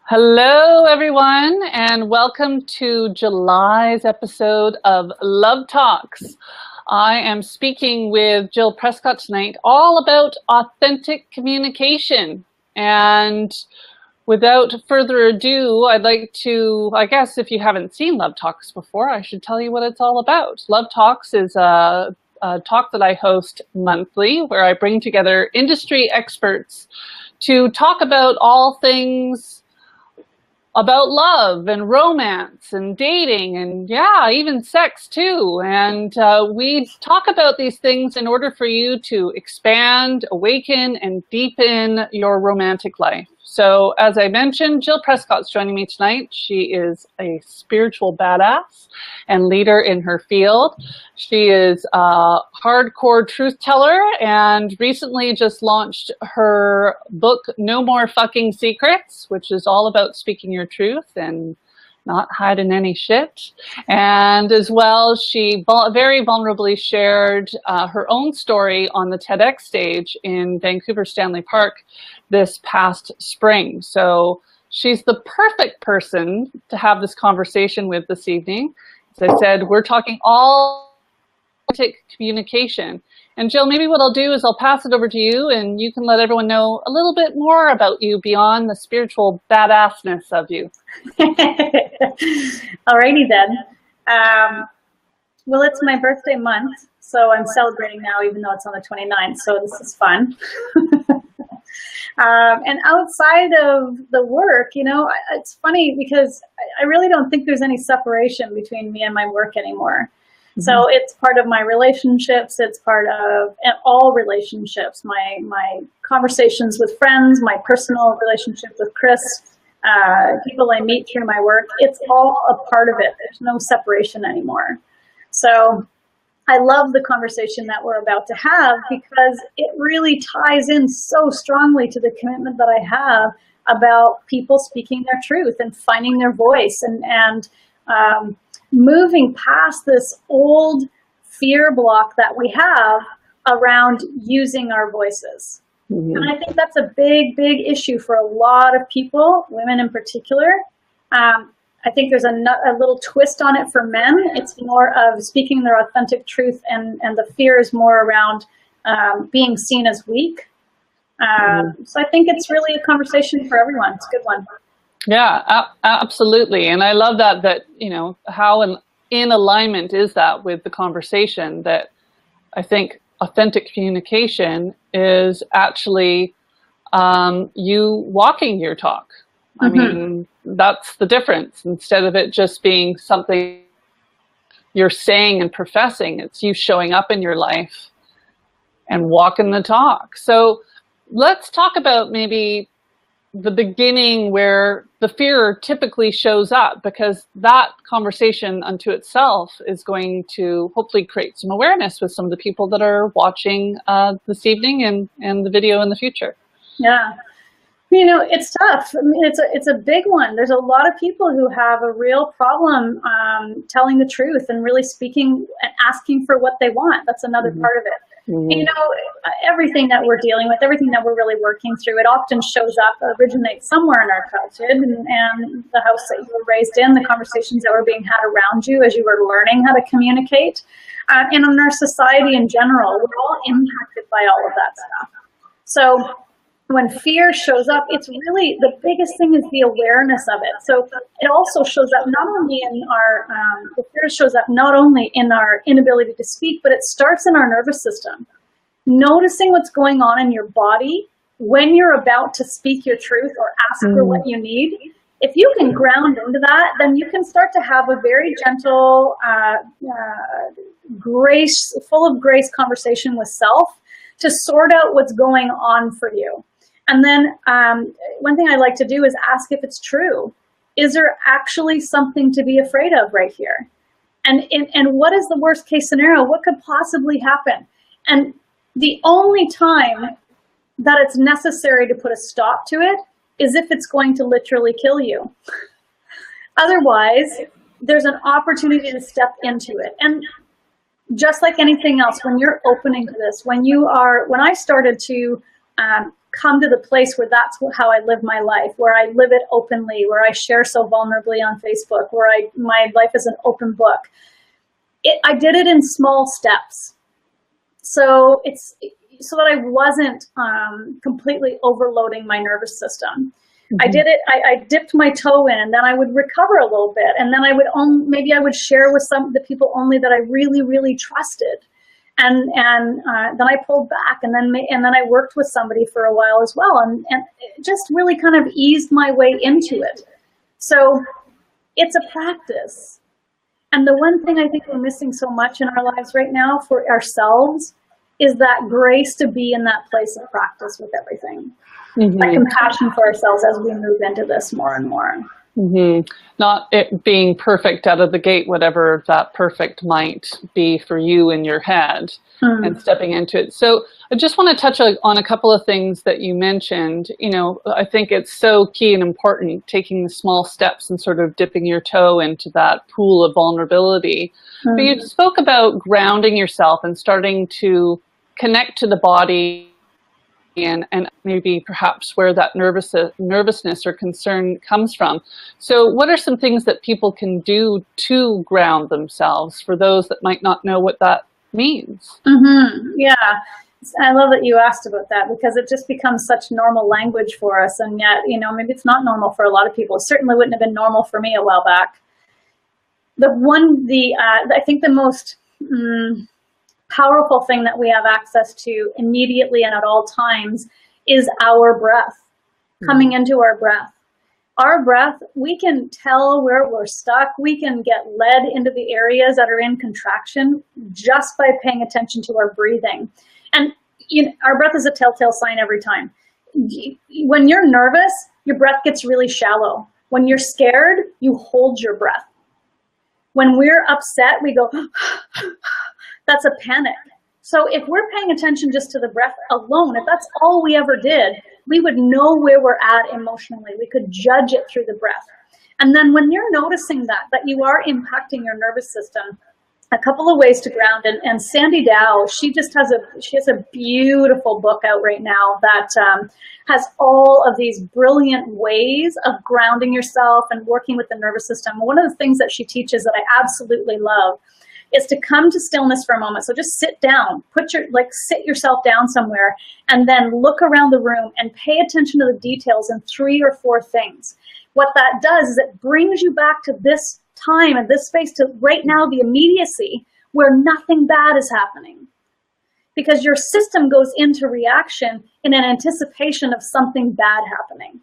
Hello, everyone, and welcome to July's episode of Love Talks. I am speaking with Jill Prescott tonight all about authentic communication. And without further ado, I'd like to, I guess if you haven't seen Love Talks before, I should tell you what it's all about. Love Talks is a talk that I host monthly where I bring together industry experts to talk about all things about love and romance and dating and even sex too. And we talk about these things in order for you to expand, awaken, and deepen your romantic life. So as I mentioned, Jill Prescott's joining me tonight. She is a spiritual badass and leader in her field. She is a hardcore truth teller and recently just launched her book, No More Fucking Secrets, which is all about speaking your truth and not hiding any shit. And as well, she very vulnerably shared her own story on the TedX stage in Vancouver Stanley Park this past spring. So she's the perfect person to have this conversation with this evening. As I said, we're talking all authentic communication. And Jill, maybe what I'll do is I'll pass it over to you and you can let everyone know a little bit more about you beyond the spiritual badassness of you. Alrighty then. Well, it's my birthday month, so I'm celebrating now, even though it's on the 29th, so this is fun. And outside of the work, you know, it's funny because I really don't think there's any separation between me and my work anymore. Mm-hmm. So it's part of my relationships. It's part of all relationships, my conversations with friends, my personal relationship with Chris, people I meet through my work. It's all a part of it. There's no separation anymore. So I love the conversation that we're about to have because it really ties in so strongly to the commitment that I have about people speaking their truth and finding their voice and moving past this old fear block that we have around using our voices. Mm-hmm. And I think that's a big, big issue for a lot of people, women in particular. I think there's a little twist on it for men. It's more of speaking their authentic truth, and the fear is more around being seen as weak. So I think it's really a conversation for everyone. It's a good one. Yeah, absolutely. And I love that, you know, how in alignment is that with the conversation, that I think authentic communication is actually you walking your talk. I mean, that's the difference. Instead of it just being something you're saying and professing, it's you showing up in your life and walking the talk. So let's talk about maybe the beginning where the fear typically shows up, because that conversation unto itself is going to hopefully create some awareness with some of the people that are watching this evening and the video in the future. Yeah. You know, it's tough. I mean, it's a big one. There's a lot of people who have a real problem telling the truth and really speaking and asking for what they want. That's another part of it. Mm-hmm. You know, everything that we're dealing with, everything that we're really working through, it often shows up, originates somewhere in our childhood and the house that you were raised in, the conversations that were being had around you as you were learning how to communicate, and in our society in general. We're all impacted by all of that stuff. So when fear shows up, it's really, the biggest thing is the awareness of it. So it also shows up not only in the fear shows up not only in our inability to speak, but it starts in our nervous system. Noticing what's going on in your body when you're about to speak your truth or ask for what you need. If you can ground into that, then you can start to have a very gentle, full of grace conversation with self to sort out what's going on for you. And then one thing I like to do is ask if it's true. Is there actually something to be afraid of right here? And what is the worst case scenario? What could possibly happen? And the only time that it's necessary to put a stop to it is if it's going to literally kill you. Otherwise, there's an opportunity to step into it. And just like anything else, when you're opening to this, when I started to come to the place where that's how I live my life, where I live it openly, where I share so vulnerably on Facebook, where my life is an open book. I did it in small steps. So it's so that I wasn't completely overloading my nervous system. Mm-hmm. I did it. I dipped my toe in, then I would recover a little bit, and then maybe I would share with some of the people only that I really, really trusted, and then I pulled back, and then I worked with somebody for a while as well, and it just really kind of eased my way into it. So it's a practice, and the one thing I think we're missing so much in our lives right now for ourselves is that grace to be in that place of practice with everything. Mm-hmm. That compassion for ourselves as we move into this more and more. Mm-hmm. Not it being perfect out of the gate, whatever that perfect might be for you in your head, and stepping into it. So I just want to touch on a couple of things that you mentioned. You know, I think it's so key and important, taking the small steps and sort of dipping your toe into that pool of vulnerability. But you spoke about grounding yourself and starting to connect to the body and maybe perhaps where that nervousness or concern comes from. So what are some things that people can do to ground themselves for those that might not know what that means? Mm-hmm. Yeah, I love that you asked about that, because it just becomes such normal language for us, and yet, you know, maybe it's not normal for a lot of people. It certainly wouldn't have been normal for me a while back. I think the most powerful thing that we have access to immediately and at all times is our breath, coming into our breath. Our breath, we can tell where we're stuck. We can get led into the areas that are in contraction just by paying attention to our breathing. And our breath is a telltale sign every time. When you're nervous, your breath gets really shallow. When you're scared, you hold your breath. When we're upset, we go, that's a panic. So if we're paying attention just to the breath alone, if that's all we ever did, we would know where we're at emotionally. We could judge it through the breath. And then when you're noticing that you are impacting your nervous system, a couple of ways to ground. And Sandy Dow, she has a beautiful book out right now that has all of these brilliant ways of grounding yourself and working with the nervous system. One of the things that she teaches that I absolutely love is to come to stillness for a moment. So just sit down, sit yourself down somewhere, and then look around the room and pay attention to the details in 3 or 4 things. What that does is it brings you back to this time and this space, to right now, the immediacy where nothing bad is happening. Because your system goes into reaction in an anticipation of something bad happening.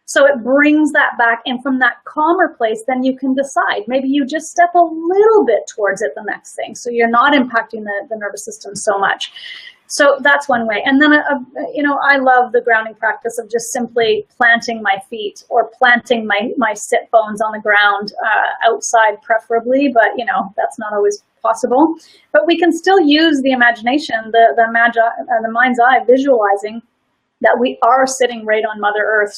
So it brings that back, and from that calmer place, then you can decide. Maybe you just step a little bit towards it the next thing, so you're not impacting the nervous system so much. So that's one way. And then, I love the grounding practice of just simply planting my feet or planting my sit bones on the ground, outside preferably, but, that's not always possible. But we can still use the imagination, the mind's eye, visualizing that we are sitting right on Mother Earth.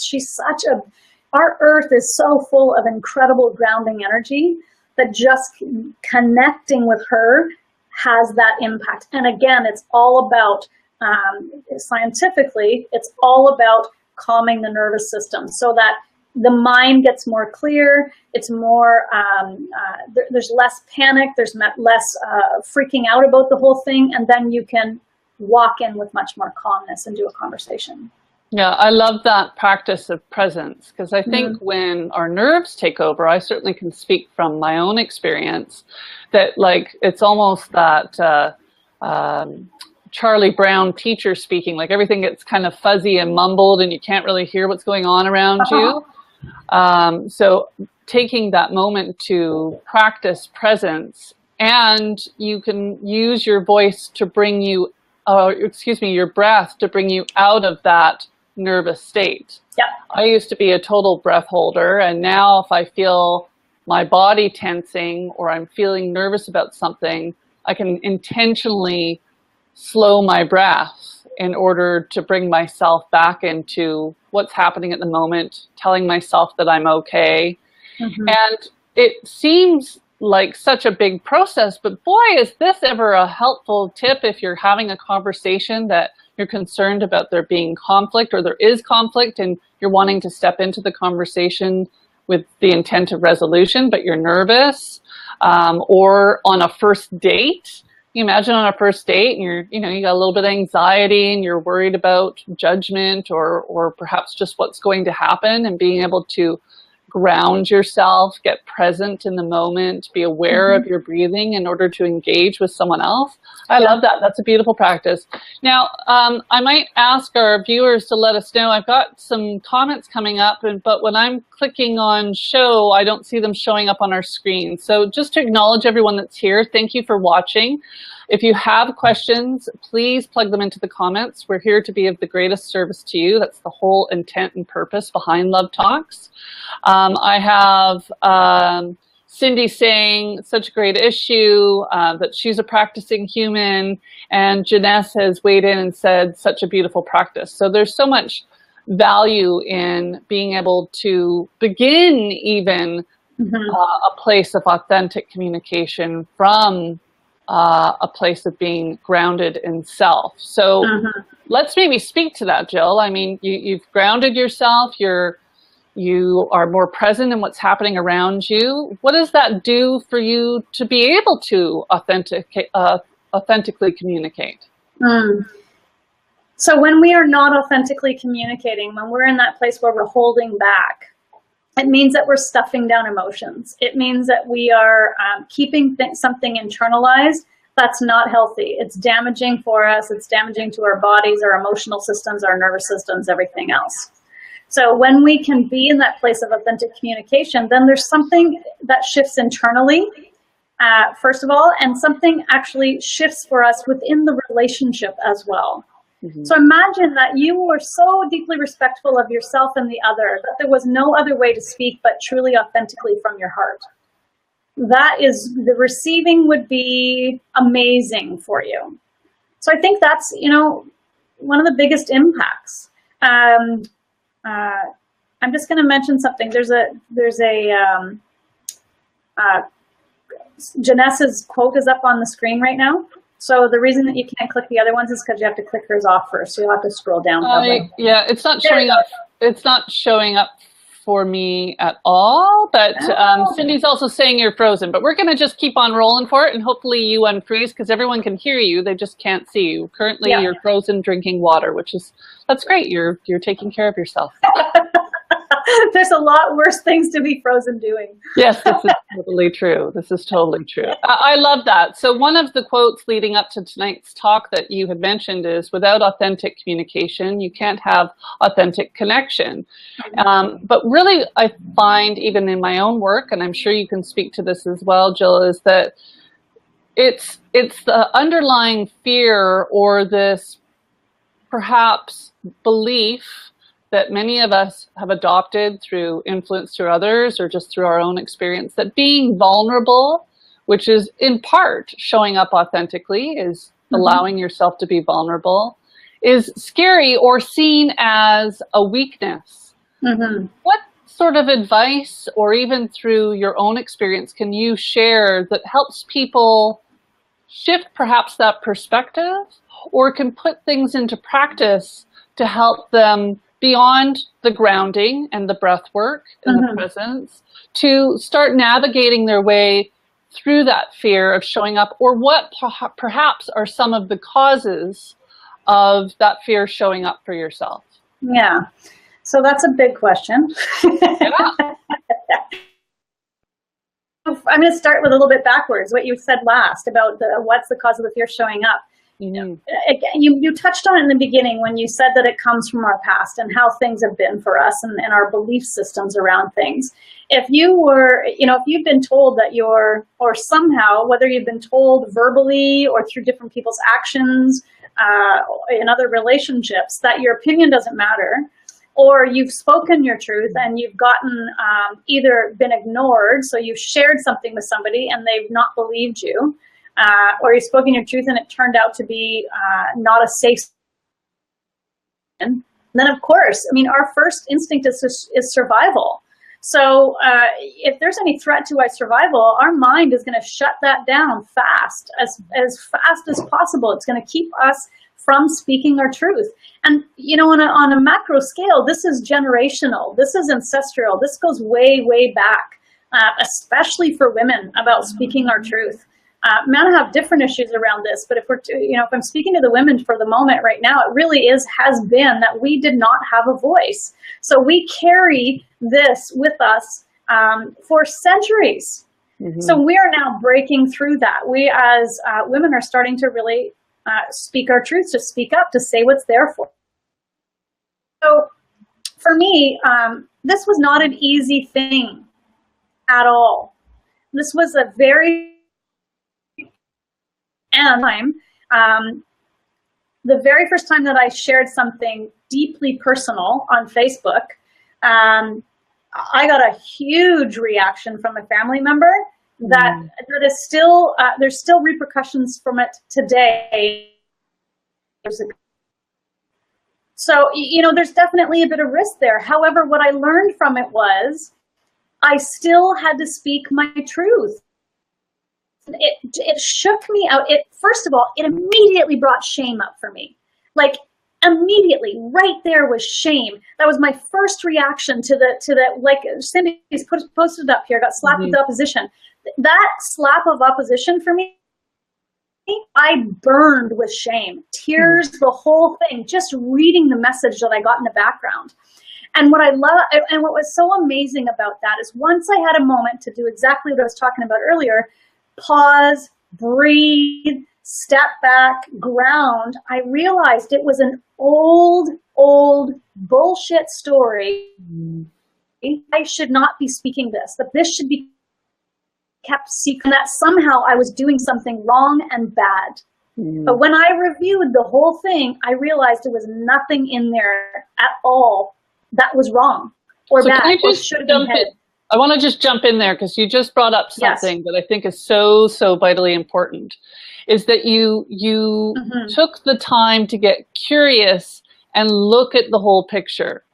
Our Earth is so full of incredible grounding energy that just connecting with her has that impact. And again, it's all about, scientifically, it's all about calming the nervous system so that the mind gets more clear. It's more, there's less panic, there's less freaking out about the whole thing, and then you can walk in with much more calmness and do a conversation. Yeah, I love that practice of presence, because I think when our nerves take over, I certainly can speak from my own experience that it's almost that Charlie Brown teacher speaking, like everything gets kind of fuzzy and mumbled and you can't really hear what's going on around you. So taking that moment to practice presence, and you can use your voice to bring you your breath to bring you out of that nervous state. Yep. I used to be a total breath holder, and now if I feel my body tensing or I'm feeling nervous about something, I can intentionally slow my breath in order to bring myself back into what's happening at the moment, telling myself that I'm okay. And it seems like such a big process, but boy, is this ever a helpful tip if you're having a conversation that you're concerned about there being conflict, or there is conflict, and you're wanting to step into the conversation with the intent of resolution, but you're nervous, or on a first date. You imagine on a first date and you got a little bit of anxiety and you're worried about judgment or perhaps just what's going to happen, and being able to ground yourself, get present in the moment, be aware of your breathing in order to engage with someone else. I love that. That's a beautiful practice. Now, I might ask our viewers to let us know. I've got some comments coming up, but when I'm clicking on show, I don't see them showing up on our screen. So just to acknowledge everyone that's here, thank you for watching. If you have questions, please plug them into the comments. We're here to be of the greatest service to you. That's the whole intent and purpose behind Love Talks. I have Cindy saying such a great issue, that she's a practicing human, and Janesse has weighed in and said such a beautiful practice. So there's so much value in being able to begin even a place of authentic communication from a place of being grounded in self. So let's maybe speak to that, Jill. I mean, you've grounded yourself, you are more present in what's happening around you. What does that do for you to be able to authentically communicate? So when we are not authentically communicating, when we're in that place where we're holding back, it means that we're stuffing down emotions. It means that we are keeping something internalized that's not healthy. It's damaging for us. It's damaging to our bodies, our emotional systems, our nervous systems, everything else. So when we can be in that place of authentic communication, then there's something that shifts internally, first of all, and something actually shifts for us within the relationship as well. So imagine that you were so deeply respectful of yourself and the other that there was no other way to speak but truly authentically from your heart. That is, the receiving would be amazing for you. So I think that's, one of the biggest impacts. I'm just going to mention something. There's a Janesse's quote is up on the screen right now. So the reason that you can't click the other ones is because you have to click hers off first. So you'll have to scroll down. Yeah, it's not showing up. It's not showing up for me at all. But Cindy's also saying you're frozen. But we're going to just keep on rolling for it, and hopefully you unfreeze, because everyone can hear you. They just can't see you. Currently, you're frozen drinking water, that's great. You're taking care of yourself. There's a lot worse things to be frozen doing. Yes, this is totally true. This is totally true. I love that. So one of the quotes leading up to tonight's talk that you had mentioned is, without authentic communication, you can't have authentic connection. But really, I find, even in my own work, and I'm sure you can speak to this as well, Jill, is that it's the underlying fear, or this perhaps belief that many of us have adopted through influence through others or just through our own experience, that being vulnerable, which is in part showing up authentically, is allowing yourself to be vulnerable, is scary or seen as a weakness. What sort of advice, or even through your own experience, can you share that helps people shift perhaps that perspective, or can put things into practice to help them, beyond the grounding and the breath work and the presence, to start navigating their way through that fear of showing up, or what perhaps are some of the causes of that fear showing up for yourself? Yeah, so that's a big question. I'm going to start with a little bit backwards, what you said last about what's the cause of the fear showing up. You touched on it in the beginning when you said that it comes from our past and how things have been for us, and our belief systems around things. If you were, if you've been told that or somehow, whether you've been told verbally or through different people's actions in other relationships, that your opinion doesn't matter, or you've spoken your truth and you've gotten either been ignored, so you've shared something with somebody and they've not believed you, or you've spoken your truth and it turned out to be not a safe. And then, of course, our first instinct is survival. So if there's any threat to our survival, our mind is going to shut that down as fast as possible. It's going to keep us from speaking our truth. And, you know, on a macro scale, this is generational. This is ancestral. This goes way, way back, especially for women, about speaking our truth. Men have different issues around this, but if I'm speaking to the women for the moment right now, it really has been that we did not have a voice. So we carry this with us for centuries. Mm-hmm. So we are now breaking through that. We as women are starting to really speak our truth, to speak up, to say what's there for. So for me, this was not an easy thing at all. This was a very the very first time that I shared something deeply personal on Facebook, I got a huge reaction from a family member that is still, there's still repercussions from it today. So, you know, there's definitely a bit of risk there. However, what I learned from it was I still had to speak my truth. It shook me out. First of all, it immediately brought shame up for me. Like immediately, right there was shame. That was my first reaction to the like Cindy's posted up here, got slapped with opposition. That slap of opposition for me, I burned with shame, tears, the whole thing, just reading the message that I got in the background. And what I love, and what was so amazing about that is once I had a moment to do exactly what I was talking about earlier, pause, breathe, step back, ground, I realized it was an old bullshit story. I should not be speaking this, that this should be kept secret, that somehow I was doing something wrong and bad. But when I reviewed the whole thing, I realized there was nothing in there at all that was wrong or bad or should have been hid. I want to just jump in there because you just brought up something that I think is so vitally important, is that you took the time to get curious and look at the whole picture,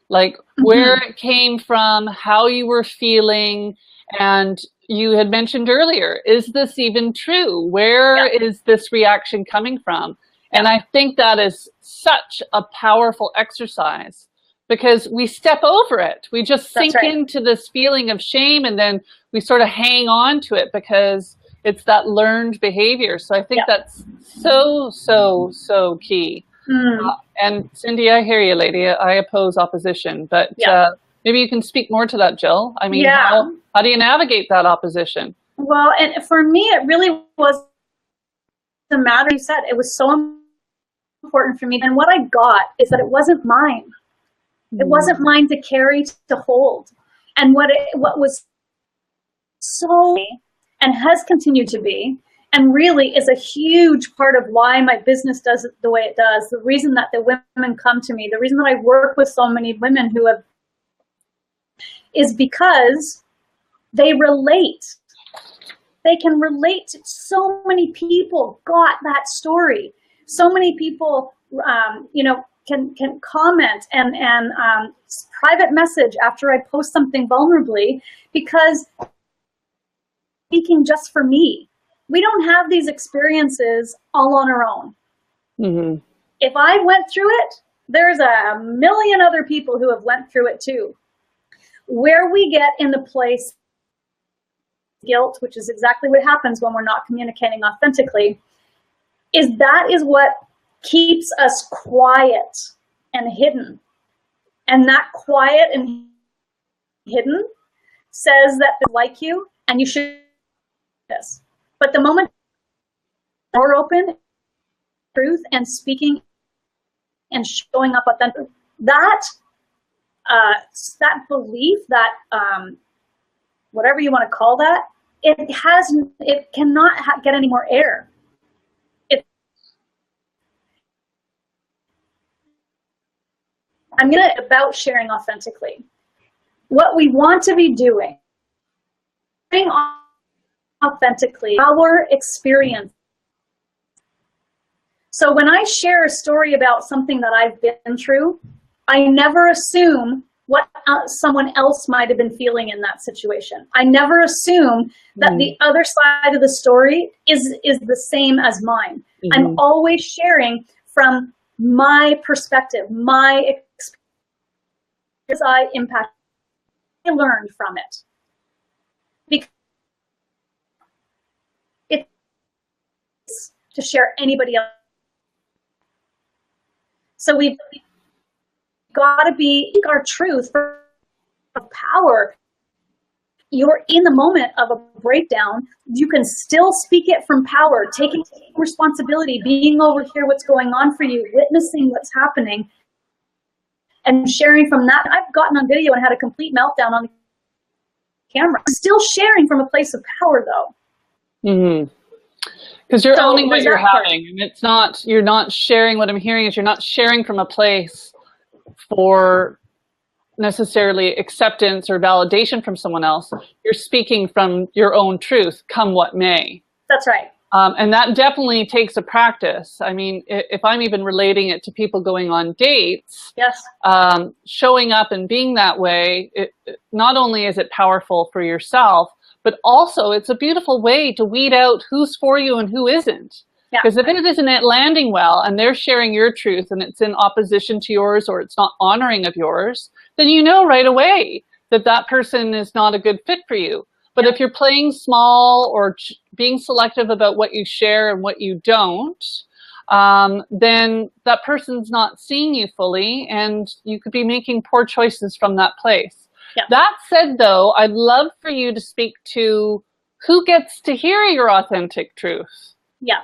like where it came from, how you were feeling. And you had mentioned earlier, is this even true? Where is this reaction coming from? And I think that is such a powerful exercise, because we step over it. We just sink into this feeling of shame, and then we sort of hang on to it because it's that learned behavior. So I think that's so key. And Cindy, I hear you, lady. I oppose opposition, but maybe you can speak more to that, Jill. I mean, how do you navigate that opposition? Well, and for me, it really was the matter you said. It was so important for me. And what I got is that it wasn't mine. It wasn't mine to carry, to hold. And what was so, and has continued to be, and really is a huge part of why my business does it the way it does, the reason that the women come to me, the reason that I work with so many women who have, is because they relate. They can relate. So many people got that story. So many people, can comment and private message after I post something vulnerably, because speaking just for me. We don't have these experiences all on our own. If I went through it, there's a million other people who have went through it too. Where we get in the place guilt, which is exactly what happens when we're not communicating authentically, is what keeps us quiet and hidden. And that quiet and hidden says that they like you and you should do this. But the moment you're open, truth and speaking and showing up authentic, that belief, that whatever you want to call that, it cannot get any more air. I'm going to about sharing authentically. What we want to be doing authentically, our experience. So when I share a story about something that I've been through, I never assume what someone else might have been feeling in that situation. I never assume that the other side of the story is the same as mine. I'm always sharing from my perspective, my experience, I impact, I learned from it. Because it's to share anybody else. So we've got to be our truth of power. You're in the moment of a breakdown. You can still speak it from power, taking responsibility, being over here what's going on for you, witnessing what's happening, and sharing from that. I've gotten on video and had a complete meltdown on camera. Still sharing from a place of power, though. Mm-hmm. Because you're owning what you're having. And it's not, you're not sharing, what I'm hearing is you're not sharing from a place for necessarily acceptance or validation from someone else. You're speaking from your own truth, come what may. That's right. And that definitely takes a practice. I mean, if I'm even relating it to people going on dates, yes, showing up and being that way, not only is it powerful for yourself, but also it's a beautiful way to weed out who's for you and who isn't. Because if it isn't landing well and they're sharing your truth and it's in opposition to yours or it's not honoring of yours, then you know right away that that person is not a good fit for you. But if you're playing small or being selective about what you share and what you don't, then that person's not seeing you fully and you could be making poor choices from that place. That said, though, I'd love for you to speak to who gets to hear your authentic truth. Yeah.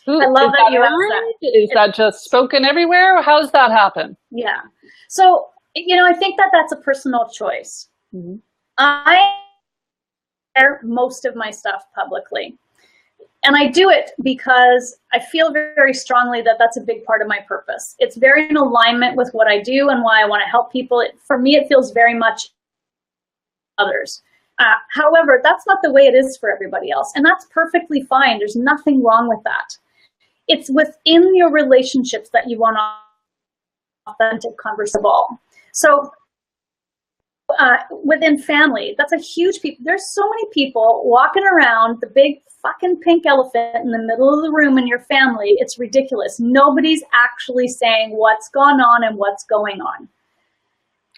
I love that you asked that. Is that just spoken everywhere? How does that happen? Yeah. So, you know, I think that that's a personal choice. Mm-hmm. I share most of my stuff publicly. And I do it because I feel very, very strongly that that's a big part of my purpose. It's very in alignment with what I do and why I want to help people. For me, it feels very much others. However, that's not the way it is for everybody else. And that's perfectly fine. There's nothing wrong with that. It's within your relationships that you want authentic conversation. So within family, that's a huge people. There's so many people walking around the big fucking pink elephant in the middle of the room in your family. It's ridiculous. Nobody's actually saying what's gone on and what's going on.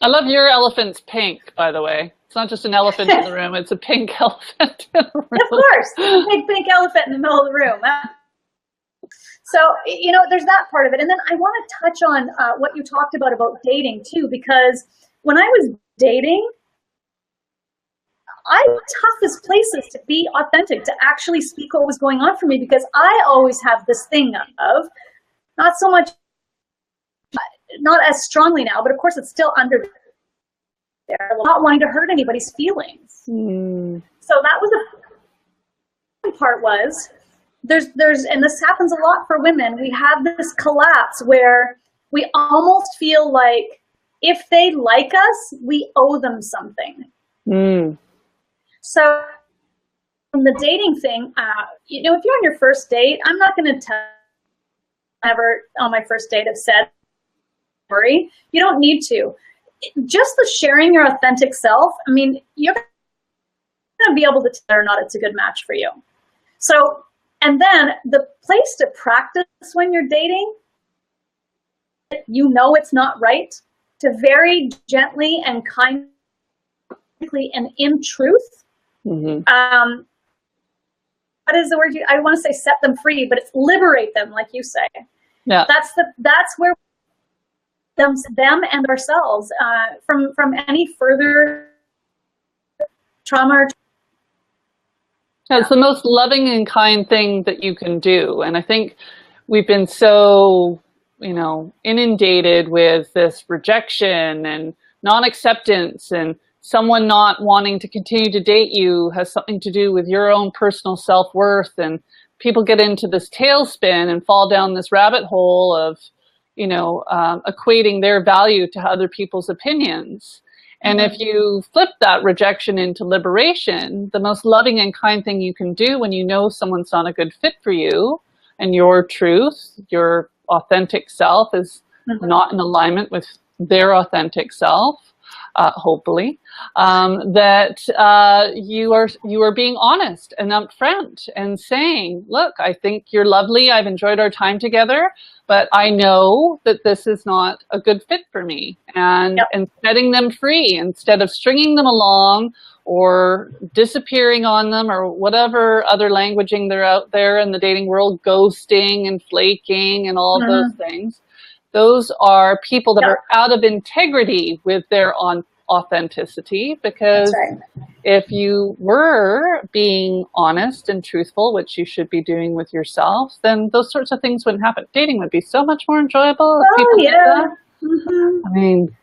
I love your elephant's pink, by the way. It's not just an elephant in the room, it's a pink elephant in the room. Of course, a big pink elephant in the middle of the room. So, you know, there's that part of it. And then I want to touch on what you talked about dating too, because when I was dating, I had the toughest places to be authentic, to actually speak what was going on for me, because I always have this thing of, not so much, not as strongly now, but of course it's still under there, not wanting to hurt anybody's feelings. So that was the part was, there's, and this happens a lot for women, we have this collapse where we almost feel like if they like us, we owe them something. So from the dating thing, you know, if you're on your first date, I'm not going to tell ever on my first date have said, worry. You don't need to. Just the sharing your authentic self, I mean, you're going to be able to tell whether or not it's a good match for you. So, and then the place to practice when you're dating, you know it's not right, to very gently and kindly and in truth. What is the word? I want to say set them free, but it's liberate them, like you say. Yeah. That's where them and ourselves from any further trauma. It's the most loving and kind thing that you can do. And I think we've been so, you know, inundated with this rejection and non-acceptance, and someone not wanting to continue to date you has something to do with your own personal self-worth. And people get into this tailspin and fall down this rabbit hole of, you know, equating their value to other people's opinions. And if you flip that rejection into liberation, the most loving and kind thing you can do when you know someone's not a good fit for you and your truth, your authentic self is not in alignment with their authentic self, hopefully, that you are being honest and upfront and saying, look, I think you're lovely. I've enjoyed our time together, but I know that this is not a good fit for me, and setting them free instead of stringing them along or disappearing on them or whatever other languaging they're out there in the dating world, ghosting and flaking and all of those things. Those are people that are out of integrity with their authenticity, because if you were being honest and truthful, which you should be doing with yourself, then those sorts of things wouldn't happen. Dating would be so much more enjoyable if people did that. I mean,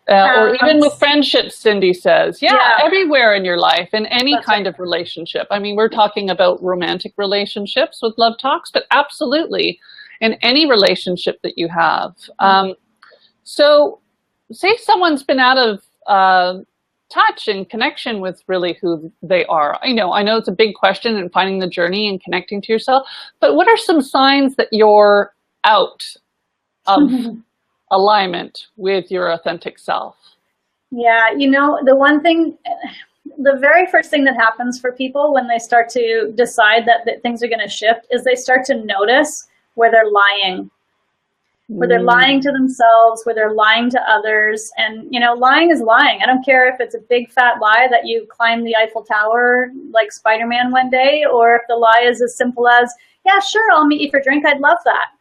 or even with friendships, Cindy says, everywhere in your life, in any kind of relationship. I mean, we're talking about romantic relationships with Love Talks, but absolutely in any relationship that you have. So say someone's been out of touch and connection with really who they are. I know it's a big question, and finding the journey and connecting to yourself, but what are some signs that you're out of alignment with your authentic self? Yeah, the one thing, the very first thing that happens for people when they start to decide that things are going to shift is they start to notice where they're lying. Where they're lying to themselves, where they're lying to others. And, lying is lying. I don't care if it's a big fat lie that you climbed the Eiffel Tower like Spider-Man one day, or if the lie is as simple as, yeah, sure, I'll meet you for a drink. I'd love that.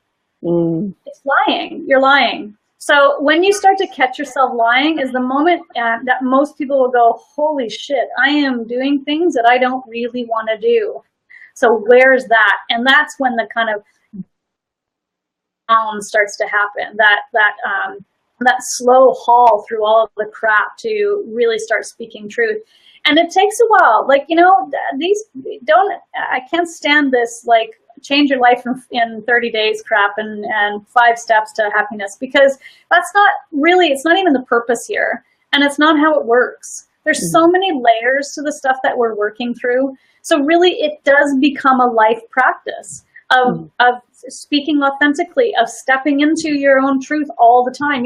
It's lying. You're lying. So when you start to catch yourself lying is the moment that most people will go, holy shit, I am doing things that I don't really want to do. So where's that? And that's when the kind of starts to happen, that slow haul through all of the crap to really start speaking truth. And it takes a while. Like, I can't stand this, like, change your life in 30 days crap and 5 steps to happiness, because that's not really, it's not even the purpose here. And it's not how it works. There's so many layers to the stuff that we're working through. So really it does become a life practice of speaking authentically, of stepping into your own truth all the time.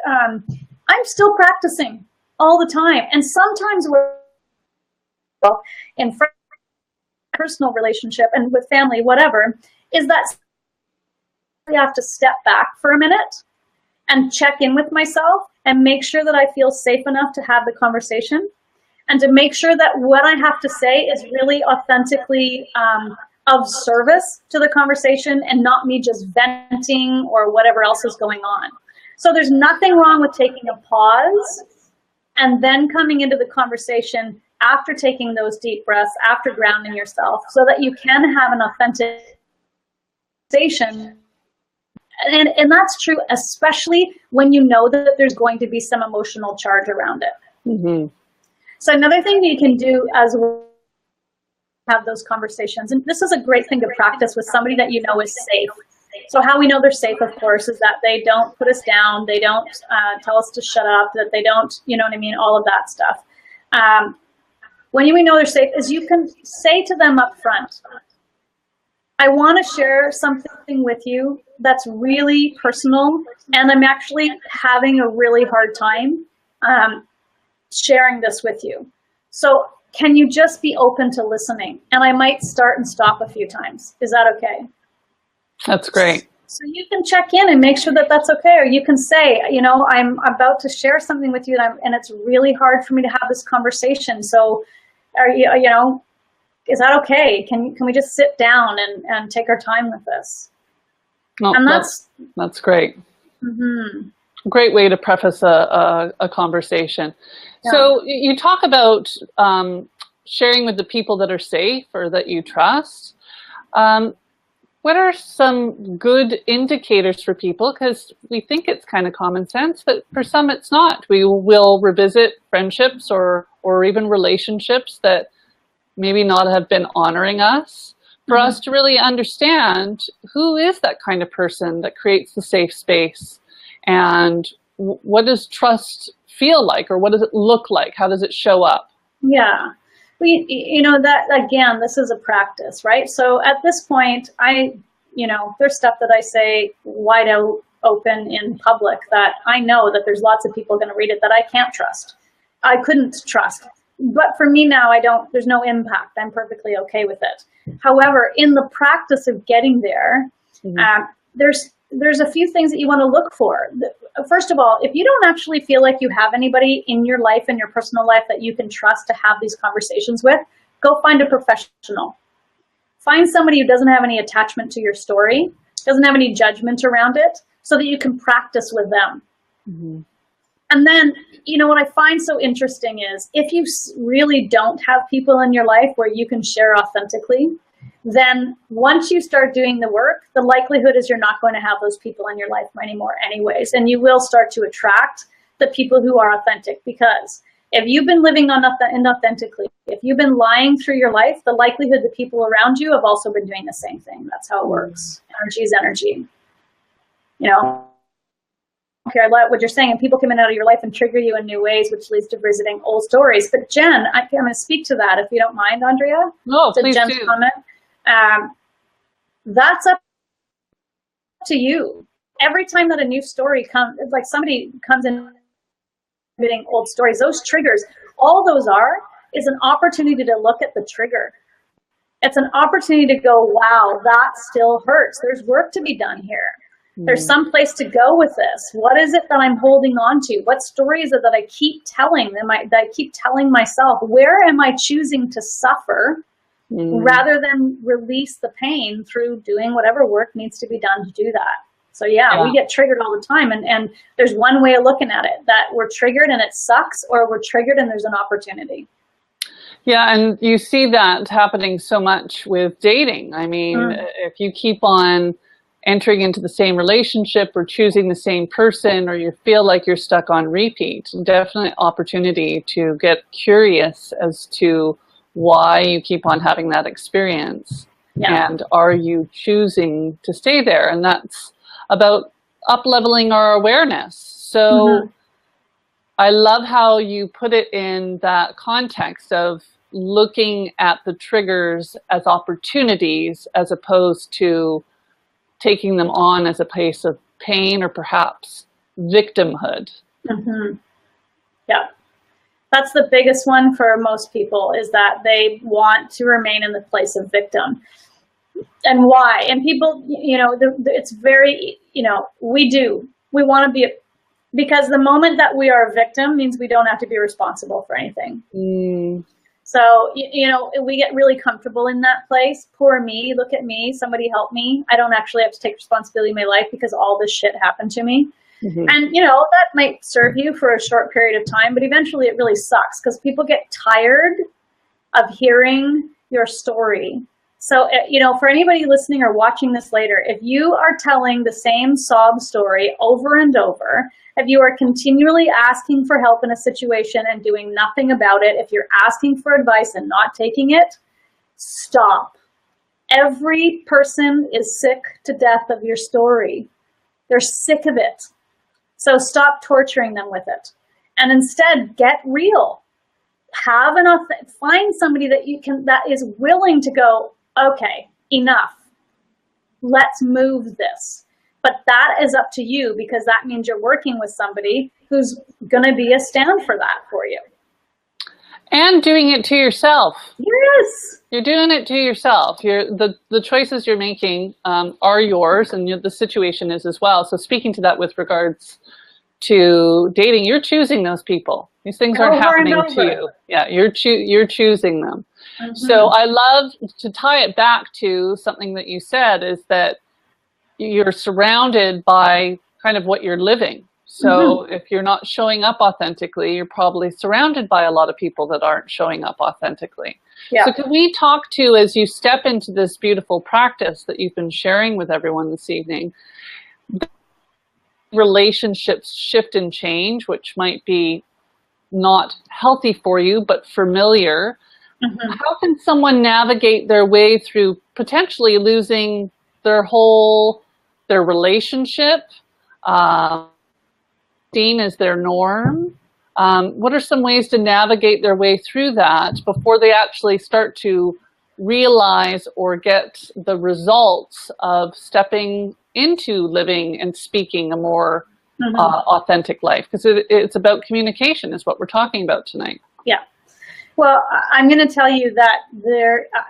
I'm still practicing all the time. And sometimes we're in personal relationship and with family, whatever, is that I have to step back for a minute and check in with myself and make sure that I feel safe enough to have the conversation, and to make sure that what I have to say is really authentically of service to the conversation and not me just venting or whatever else is going on. So there's nothing wrong with taking a pause and then coming into the conversation after taking those deep breaths, after grounding yourself, so that you can have an authentic conversation. And that's true, especially when you know that there's going to be some emotional charge around it. So another thing you can do as well, have those conversations. And this is a great thing to practice with somebody that you know is safe. So how we know they're safe, of course, is that they don't put us down. They don't tell us to shut up, that they don't, all of that stuff. When we know they're safe is you can say to them up front, I want to share something with you that's really personal, and I'm actually having a really hard time sharing this with you. So can you just be open to listening? And I might start and stop a few times. Is that okay? That's great. So you can check in and make sure that that's okay. Or you can say, I'm about to share something with you and it's really hard for me to have this conversation. So are you, is that okay? Can we just sit down and take our time with this? Oh, and that's great. Great way to preface a conversation. Yeah. So you talk about sharing with the people that are safe or that you trust. What are some good indicators for people? Because we think it's kind of common sense, but for some it's not. We will revisit friendships or even relationships that maybe not have been honoring us, for us to really understand who is that kind of person that creates the safe space, and what does trust feel like, or what does it look like? How does it show up? Yeah. That again, this is a practice, right? So at this point, there's stuff that I say wide out open in public that I know that there's lots of people going to read it that I can't trust. I couldn't trust. But for me now, there's no impact. I'm perfectly okay with it. However, in the practice of getting there, there's a few things that you want to look for. First of all, if you don't actually feel like you have anybody in your life, in your personal life, that you can trust to have these conversations with, go find a professional. Find somebody who doesn't have any attachment to your story, doesn't have any judgment around it, so that you can practice with them. And then, what I find so interesting is if you really don't have people in your life where you can share authentically, then once you start doing the work, the likelihood is you're not going to have those people in your life anymore anyways. And you will start to attract the people who are authentic, because if you've been living inauthentically, if you've been lying through your life, the likelihood that people around you have also been doing the same thing. That's how it works. Energy is energy. Okay, I like what you're saying, and people come in out of your life and trigger you in new ways, which leads to visiting old stories. But Jen, I'm going to speak to that if you don't mind, Andrea. No, please Jen's do. Comment. That's up to you. Every time that a new story comes, like somebody comes in getting old stories, those triggers, all those is an opportunity to look at the trigger. It's an opportunity to go, wow, that still hurts. There's work to be done here. There's some place to go with this. What is it that I'm holding on to? What story is it that I keep telling them? That I keep telling myself? Where am I choosing to suffer rather than release the pain through doing whatever work needs to be done to do that? So yeah, we get triggered all the time. And there's one way of looking at it, that we're triggered and it sucks, or we're triggered and there's an opportunity. Yeah, and you see that happening so much with dating. I mean, if you keep on entering into the same relationship or choosing the same person, or you feel like you're stuck on repeat, definitely opportunity to get curious as to why you keep on having that experience. And are you choosing to stay there? And that's about up-leveling our awareness. So I love how you put it in that context of looking at the triggers as opportunities as opposed to taking them on as a place of pain or perhaps victimhood. Yeah. That's the biggest one for most people, is that they want to remain in the place of victim. And why? And people, it's very, we want to be, because the moment that we are a victim means we don't have to be responsible for anything. So, we get really comfortable in that place. Poor me, look at me, somebody help me. I don't actually have to take responsibility in my life because all this shit happened to me. And, that might serve you for a short period of time, but eventually it really sucks because people get tired of hearing your story. So, for anybody listening or watching this later, if you are telling the same sob story over and over, if you are continually asking for help in a situation and doing nothing about it, if you're asking for advice and not taking it, stop. Every person is sick to death of your story. They're sick of it. So stop torturing them with it. And instead, get real. Find somebody that is willing to go, okay, enough. Let's move this. But that is up to you, because that means you're working with somebody who's going to be a stand for that for you. And doing it to yourself. Yes. You're doing it to yourself. The choices you're making are yours, and the situation is as well. So speaking to that with regards to dating, you're choosing those people. These things aren't happening to you. Yeah, you're choosing them. So I love to tie it back to something that you said, is that you're surrounded by kind of what you're living. So if you're not showing up authentically, you're probably surrounded by a lot of people that aren't showing up authentically. So can we talk to, as you step into this beautiful practice that you've been sharing with everyone this evening, relationships shift and change, which might be not healthy for you, but familiar. How can someone navigate their way through potentially losing their relationship, seen as their norm? What are some ways to navigate their way through that before they actually start to realize or get the results of stepping into living and speaking a more authentic life? Because it's about communication is what we're talking about tonight. Yeah. Well, I'm going to tell you that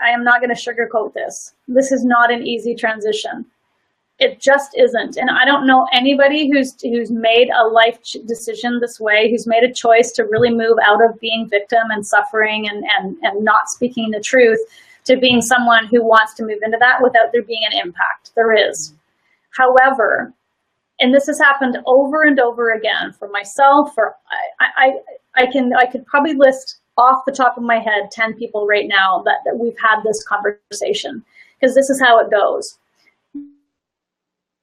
I am not going to sugarcoat this. This is not an easy transition. It just isn't. And I don't know anybody who's made a life decision this way, who's made a choice to really move out of being victim and suffering and not speaking the truth to being someone who wants to move into that without there being an impact. There is. However, and this has happened over and over again for myself, I could probably list off the top of my head 10 people right now that we've had this conversation, because this is how it goes.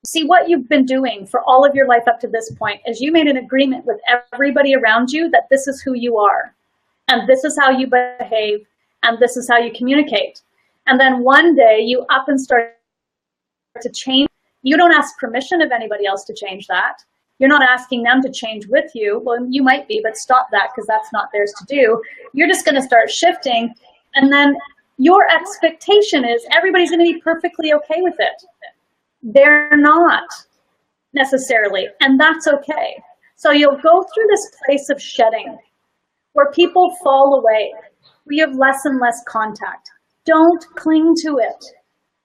See, what you've been doing for all of your life up to this point is you made an agreement with everybody around you that this is who you are, and this is how you behave, and this is how you communicate. And then one day you up and start to change. You don't ask permission of anybody else to change that. You're not asking them to change with you. Well, you might be, but stop that, because that's not theirs to do. You're just going to start shifting, and then your expectation is everybody's going to be perfectly okay with it. They're not necessarily, and that's okay. So you'll go through this place of shedding where people fall away, where you have less and less contact. Don't cling to it.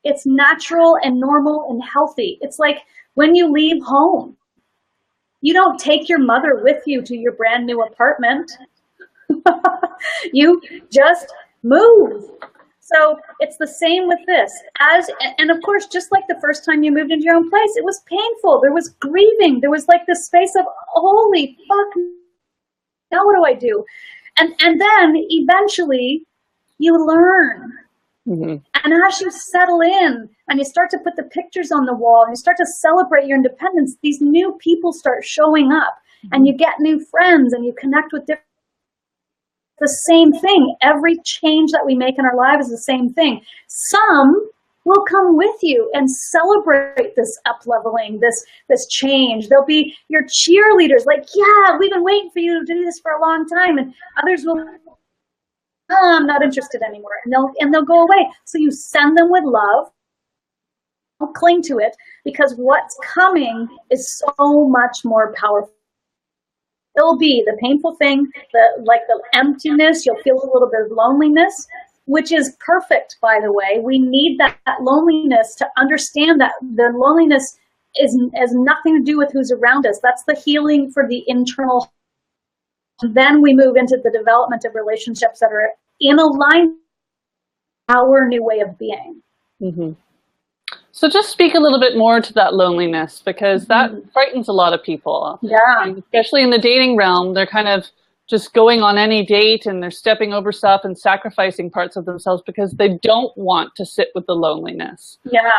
It's natural and normal and healthy. It's like when you leave home. You don't take your mother with you to your brand new apartment. You just move. So it's the same with this. And of course, just like the first time you moved into your own place, it was painful. There was grieving. There was like this space of, holy fuck, now what do I do? And then eventually you learn. Mm-hmm. And as you settle in and you start to put the pictures on the wall and you start to celebrate your independence, these new people start showing up, and you get new friends and you connect with different. The same thing. Every change that we make in our lives is the same thing. Some will come with you and celebrate this up-leveling, this change. They'll be your cheerleaders, like, yeah, we've been waiting for you to do this for a long time. And others will, oh, I'm not interested anymore. And they'll go away. So you send them with love. Don't cling to it, because what's coming is so much more powerful. It'll be the painful thing, the emptiness. You'll feel a little bit of loneliness, which is perfect, by the way. We need that loneliness to understand that the loneliness has nothing to do with who's around us. That's the healing for the internal. Then we move into the development of relationships that are in alignment with our new way of being. Mm-hmm. So just speak a little bit more to that loneliness, because that frightens a lot of people. Yeah. And especially in the dating realm, they're kind of just going on any date and they're stepping over stuff and sacrificing parts of themselves because they don't want to sit with the loneliness. Yeah.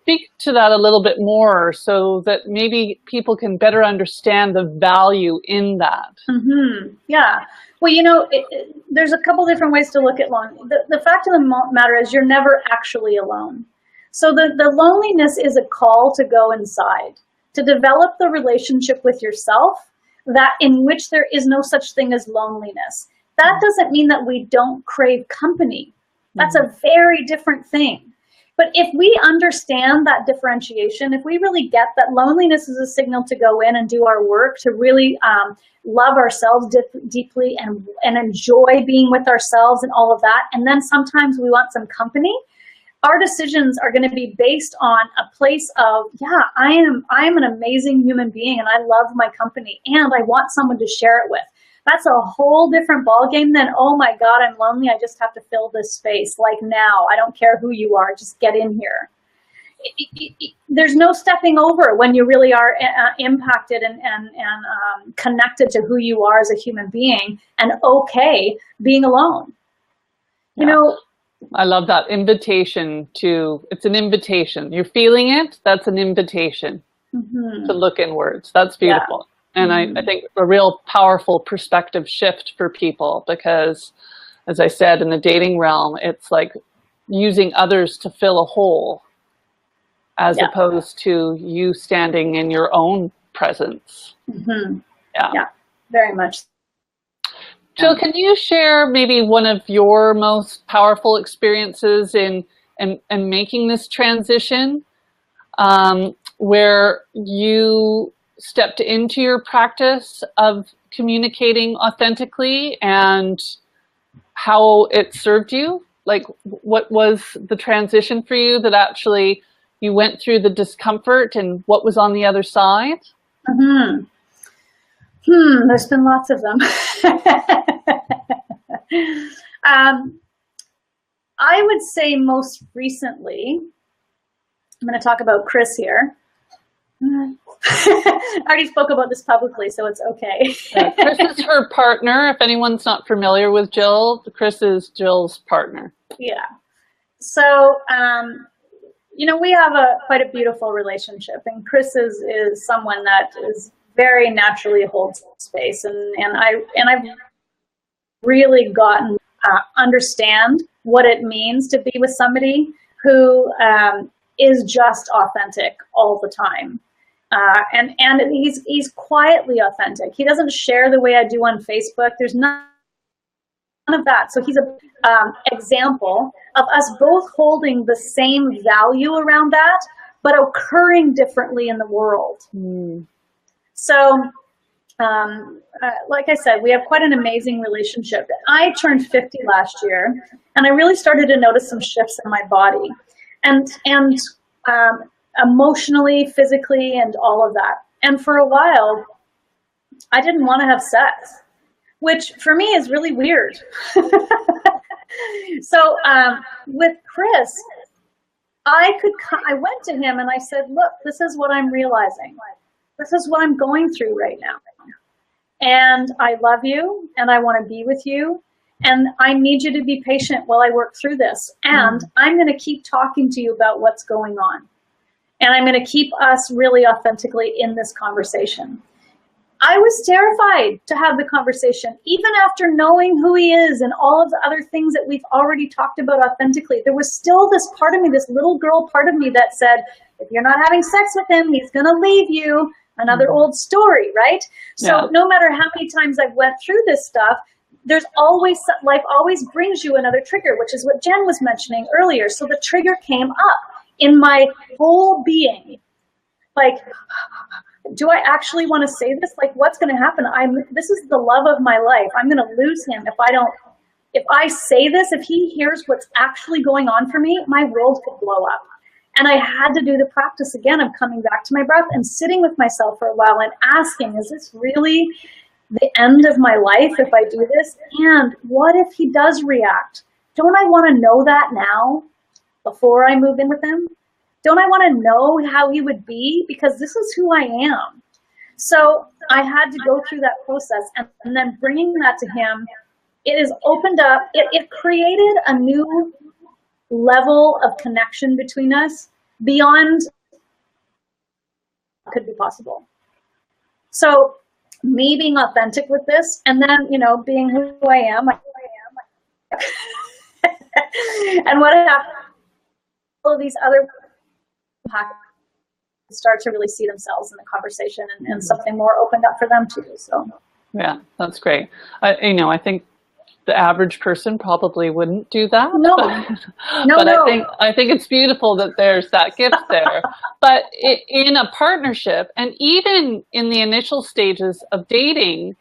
Speak to that a little bit more so that maybe people can better understand the value in that. Mm-hmm. Yeah. Well, there's a couple different ways to look at loneliness. The fact of the matter is you're never actually alone. So the loneliness is a call to go inside, to develop the relationship with yourself, that in which there is no such thing as loneliness. That doesn't mean that we don't crave company. That's a very different thing. But if we understand that differentiation, if we really get that loneliness is a signal to go in and do our work, to really love ourselves deeply and enjoy being with ourselves and all of that, and then sometimes we want some company, our decisions are going to be based on a place of, yeah, I am an amazing human being and I love my company and I want someone to share it with. That's a whole different ballgame than, oh my God, I'm lonely. I just have to fill this space. Like now, I don't care who you are, just get in here. There's no stepping over when you really are impacted and connected to who you are as a human being and okay being alone. Yeah. I love that invitation it's an invitation. You're feeling it, that's an invitation to look inwards. That's beautiful. Yeah. And I think a real powerful perspective shift for people, because as I said, in the dating realm, it's like using others to fill a hole as opposed to you standing in your own presence. Yeah, very much. Jill, can you share maybe one of your most powerful experiences in making this transition, where you stepped into your practice of communicating authentically and how it served you? Like, what was the transition for you that actually you went through the discomfort, and what was on the other side? There's been lots of them. I would say most recently, I'm going to talk about Chris here. I already spoke about this publicly, so it's okay. Chris is her partner. If anyone's not familiar with Jill, Chris is Jill's partner. Yeah. So, we have quite a beautiful relationship, and Chris is someone that is very naturally holds space, and I've really gotten understand what it means to be with somebody who is just authentic all the time. And he's quietly authentic. He doesn't share the way I do on Facebook. There's none of that. So he's an example of us both holding the same value around that, but occurring differently in the world. So, like I said, we have quite an amazing relationship. I turned 50 last year, and I really started to notice some shifts in my body, and emotionally, physically, and all of that. And for a while, I didn't want to have sex, which for me is really weird. So with Chris, I went to him and I said, look, this is what I'm realizing. This is what I'm going through right now. And I love you, and I want to be with you. And I need you to be patient while I work through this. And I'm going to keep talking to you about what's going on. And I'm going to keep us really authentically in this conversation. I was terrified to have the conversation, even after knowing who he is and all of the other things that we've already talked about authentically. There was still this part of me, this little girl part of me that said, if you're not having sex with him, he's going to leave you. Another old story, right? So no matter how many times I've went through this stuff, there's always, life always brings you another trigger, which is what Jen was mentioning earlier. So the trigger came up in my whole being. Like, do I actually want to say this? Like, what's going to happen? This is the love of my life. I'm going to lose him if I say this, if he hears what's actually going on for me, my world could blow up. And I had to do the practice again of coming back to my breath and sitting with myself for a while and asking, is this really the end of my life if I do this? And what if he does react? Don't I want to know that now before I move in with him? Don't I want to know how he would be? Because this is who I am. So I had to go through that process, and then bringing that to him, it has opened up, it created a new level of connection between us beyond could be possible. So me being authentic with this, and then, being who I am, and what happened, all of these other start to really see themselves in the conversation, and something more opened up for them too. So yeah, that's great. I think the average person probably wouldn't do that. No, but I think it's beautiful that there's that gift there. But in a partnership, and even in the initial stages of dating,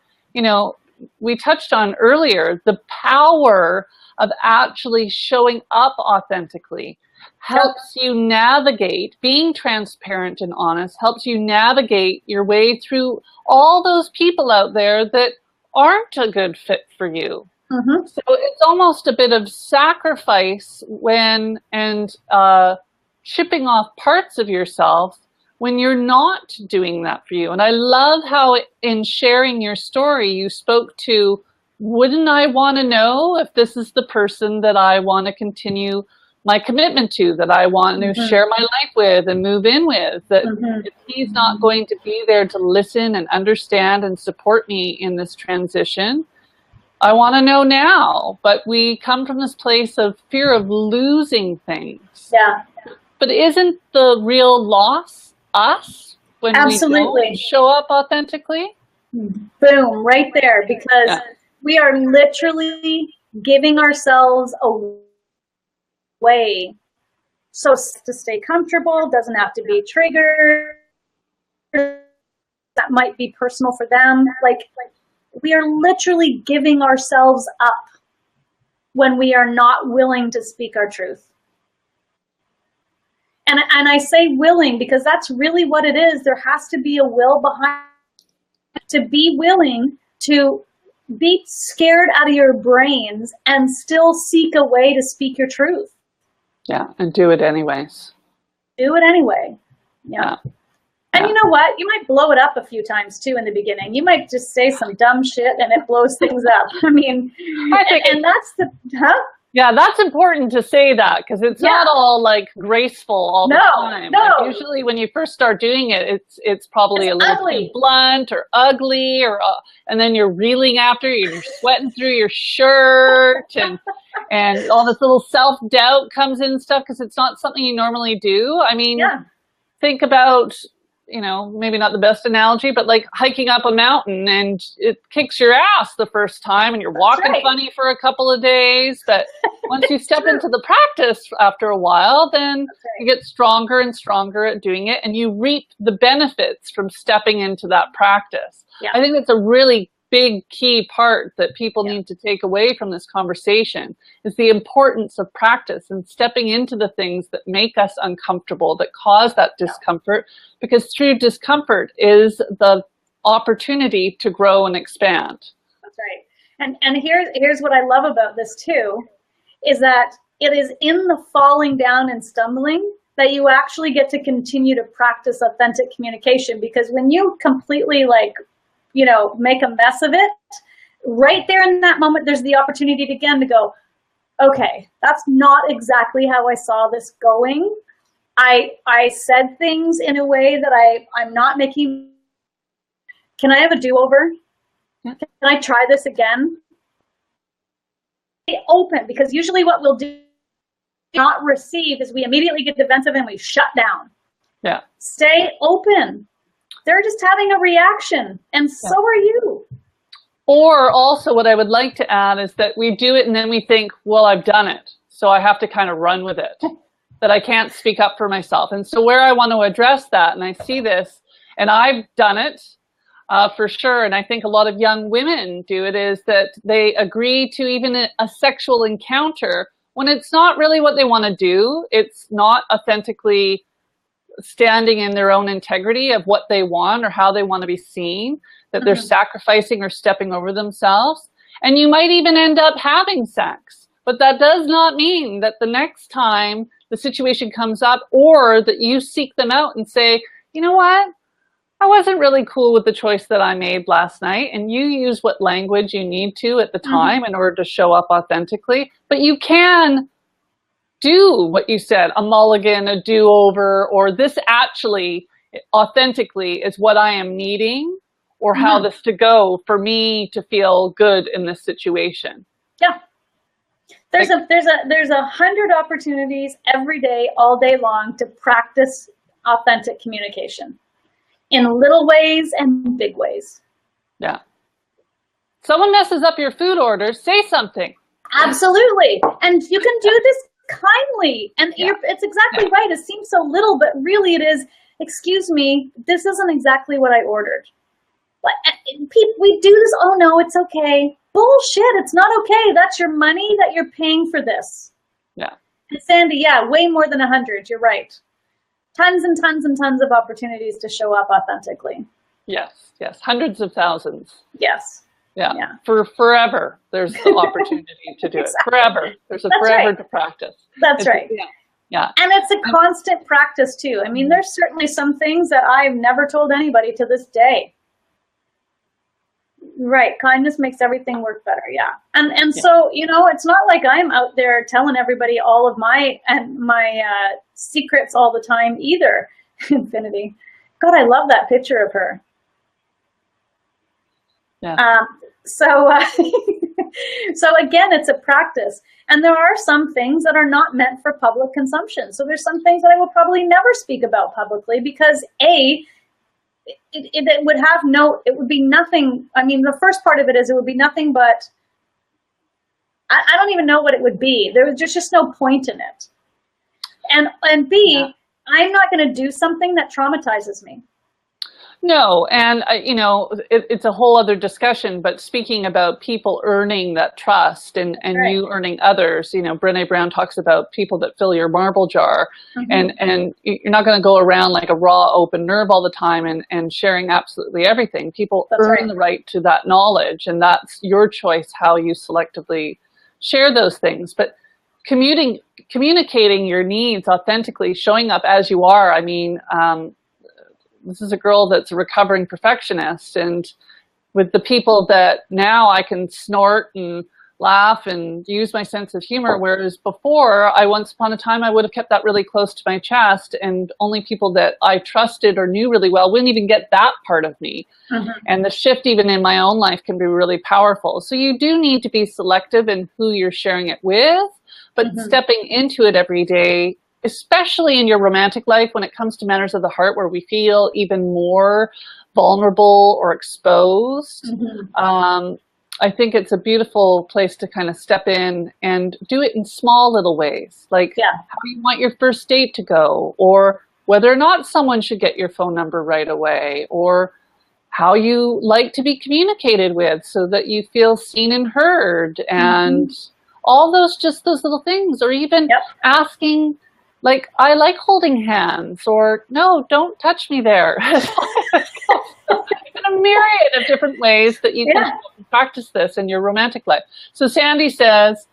we touched on earlier, the power of actually showing up authentically helps you navigate, being transparent and honest, helps you navigate your way through all those people out there that aren't a good fit for you. Mm-hmm. So it's almost a bit of sacrifice and chipping off parts of yourself when you're not doing that for you. And I love how in sharing your story, you spoke to, wouldn't I want to know if this is the person that I want to continue my commitment to, that I want to share my life with and move in with, that if he's not going to be there to listen and understand and support me in this transition, I want to know now. But we come from this place of fear of losing things. Yeah. But isn't the real loss us when we don't show up authentically? Boom, right there. Because We are literally giving ourselves away. So to stay comfortable, doesn't have to be triggered. That might be personal for them. Like we are literally giving ourselves up when we are not willing to speak our truth. And I say willing because that's really what it is. There has to be a will behind it, to be willing to be scared out of your brains and still seek a way to speak your truth. Yeah, and do it anyways. Do it anyway. Yeah. And you know what? You might blow it up a few times too in the beginning. You might just say some dumb shit and it blows things up. I mean, and that's the, Yeah, that's important to say that because it's not all like graceful all the time. No. Like, usually when you first start doing it, it's probably a little too blunt or ugly, or and then you're reeling after, you're sweating through your shirt, and all this little self-doubt comes in and stuff because it's not something you normally do. I mean, think about, you know, maybe not the best analogy, but like hiking up a mountain and it kicks your ass the first time and you're walking funny for a couple of days. But once you step into the practice after a while, then you get stronger and stronger at doing it and you reap the benefits from stepping into that practice. Yeah. I think that's a really big key part that people need to take away from this conversation is the importance of practice and stepping into the things that make us uncomfortable, that cause that discomfort, because through discomfort is the opportunity to grow and expand. That's right. And here's what I love about this too, is that it is in the falling down and stumbling that you actually get to continue to practice authentic communication, because when you completely make a mess of it, right there in that moment, there's the opportunity again to go, okay, that's not exactly how I saw this going. I said things in a way that I'm not making. Can I have a do-over? Can I try this again? Stay open, because usually what we'll do not receive is we immediately get defensive and we shut down. Yeah. Stay open. They're just having a reaction, and so are you. Or also what I would like to add is that we do it and then we think, well, I've done it, so I have to kind of run with it, that I can't speak up for myself. And so where I want to address that, and I see this, and I've done it for sure, and I think a lot of young women do it, is that they agree to even a sexual encounter when it's not really what they want to do. It's not authentically standing in their own integrity of what they want or how they want to be seen, that they're sacrificing or stepping over themselves. And you might even end up having sex, but that does not mean that the next time the situation comes up, or that you seek them out and say, you know what, I wasn't really cool with the choice that I made last night, and you use what language you need to at the time in order to show up authentically. But you can do what you said, a mulligan, a do-over, or this actually authentically is what I am needing, or how this to go for me to feel good in this situation. Yeah. There's 100 opportunities every day, all day long, to practice authentic communication in little ways and big ways. Yeah. Someone messes up your food order, say something. Absolutely. And you can do this kindly, and it's exactly right. It seems so little, but really it is. Excuse me, this isn't exactly what I ordered. But we do this. Oh no, it's okay. Bullshit. It's not okay. That's your money that you're paying for this. Yeah. And Sandy, way more than 100. You're right. Tons and tons and tons of opportunities to show up authentically. Yes. Hundreds of thousands. Yes. Yeah. For forever, there's the opportunity to do it. Forever. There's forever to practice. That's right. Yeah. And it's a constant practice too. I mean, there's certainly some things that I've never told anybody to this day. Right. Kindness makes everything work better. Yeah. And so, it's not like I'm out there telling everybody all of my secrets all the time either. Infinity. God, I love that picture of her. Yeah. So again, it's a practice, and there are some things that are not meant for public consumption. So there's some things that I will probably never speak about publicly because it would have it would be nothing. I mean, the first part of it is it would be nothing but, I don't even know what it would be. There's just no point in it. And B, I'm not going to do something that traumatizes me. No, and it's a whole other discussion, but speaking about people earning that trust and Right. you earning others, Brené Brown talks about people that fill your marble jar, and you're not going to go around like a raw open nerve all the time and sharing absolutely everything. People earn the right to that knowledge, and that's your choice how you selectively share those things. But communicating your needs authentically, showing up as you are, I mean, this is a girl that's a recovering perfectionist, and with the people that now I can snort and laugh and use my sense of humor, whereas before, once upon a time, I would have kept that really close to my chest, and only people that I trusted or knew really well wouldn't even get that part of me. And the shift even in my own life can be really powerful. So you do need to be selective in who you're sharing it with, but stepping into it every day, especially in your romantic life, when it comes to matters of the heart where we feel even more vulnerable or exposed, I think it's a beautiful place to kind of step in and do it in small little ways, like how you want your first date to go, or whether or not someone should get your phone number right away, or how you like to be communicated with so that you feel seen and heard, and all those little things, or even asking, like, I like holding hands, or no, don't touch me there. A myriad of different ways that you can practice this in your romantic life. So Sandy says,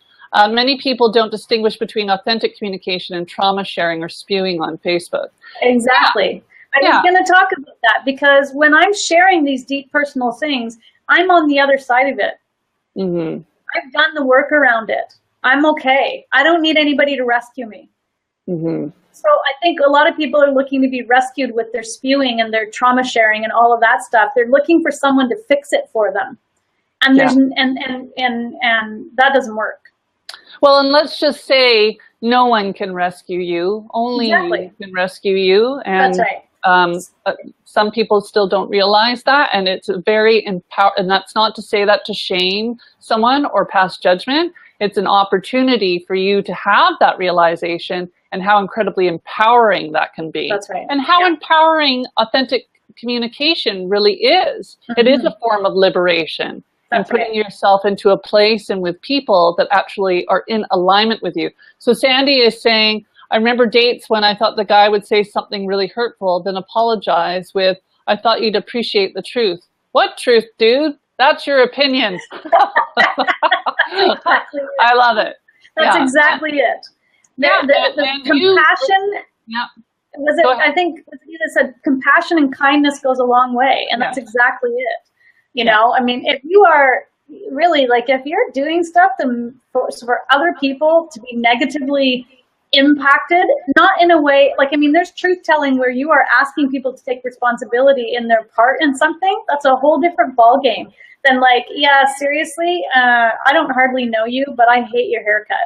many people don't distinguish between authentic communication and trauma sharing or spewing on Facebook. Exactly. I was going to talk about that, because when I'm sharing these deep personal things, I'm on the other side of it. I've done the work around it. I'm okay. I don't need anybody to rescue me. So I think a lot of people are looking to be rescued with their spewing and their trauma sharing and all of that stuff. They're looking for someone to fix it for them. And there's and that doesn't work. Well, and let's just say no one can rescue you. Only you can rescue you. And that's right. Some people still don't realize that, and it's very and that's not to say that to shame someone or pass judgment. It's an opportunity for you to have that realization, and how incredibly empowering that can be. That's right. And how empowering authentic communication really is. It is a form of liberation. And putting yourself into a place and with people that actually are in alignment with you. So Sandy is saying, I remember dates when I thought the guy would say something really hurtful, then apologize with, I thought you'd appreciate the truth. What truth, dude? That's your opinion. Exactly. I love it. That's exactly it. The compassion. Was it? I think you said compassion and kindness goes a long way, and that's exactly it. You know, I mean, if you are really if you're doing stuff for other people to be negatively impacted, not in a way there's truth telling where you are asking people to take responsibility in their part in something. That's a whole different ball game than seriously, I don't hardly know you, but I hate your haircut.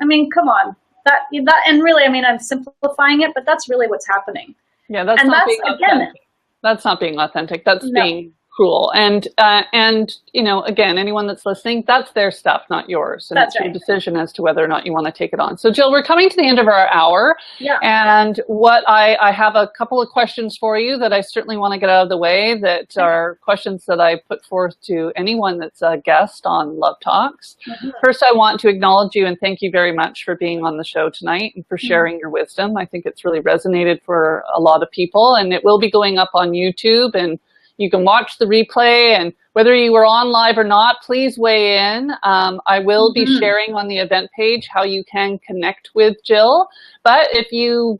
I mean, come on. That and really, I mean, I'm simplifying it, but that's really what's happening. Yeah, that's not being authentic. That's not being authentic. That's being cruel. And again, anyone that's listening, that's their stuff, not yours. And it's your decision as to whether or not you want to take it on. So Jill, we're coming to the end of our hour. And what I have a couple of questions for you that I certainly want to get out of the way, that are questions that I put forth to anyone that's a guest on Love Talks. First, I want to acknowledge you and thank you very much for being on the show tonight and for sharing your wisdom. I think it's really resonated for a lot of people, and it will be going up on YouTube, and you can watch the replay, and whether you were on live or not, please weigh in. I will be sharing on the event page how you can connect with Jill. But if you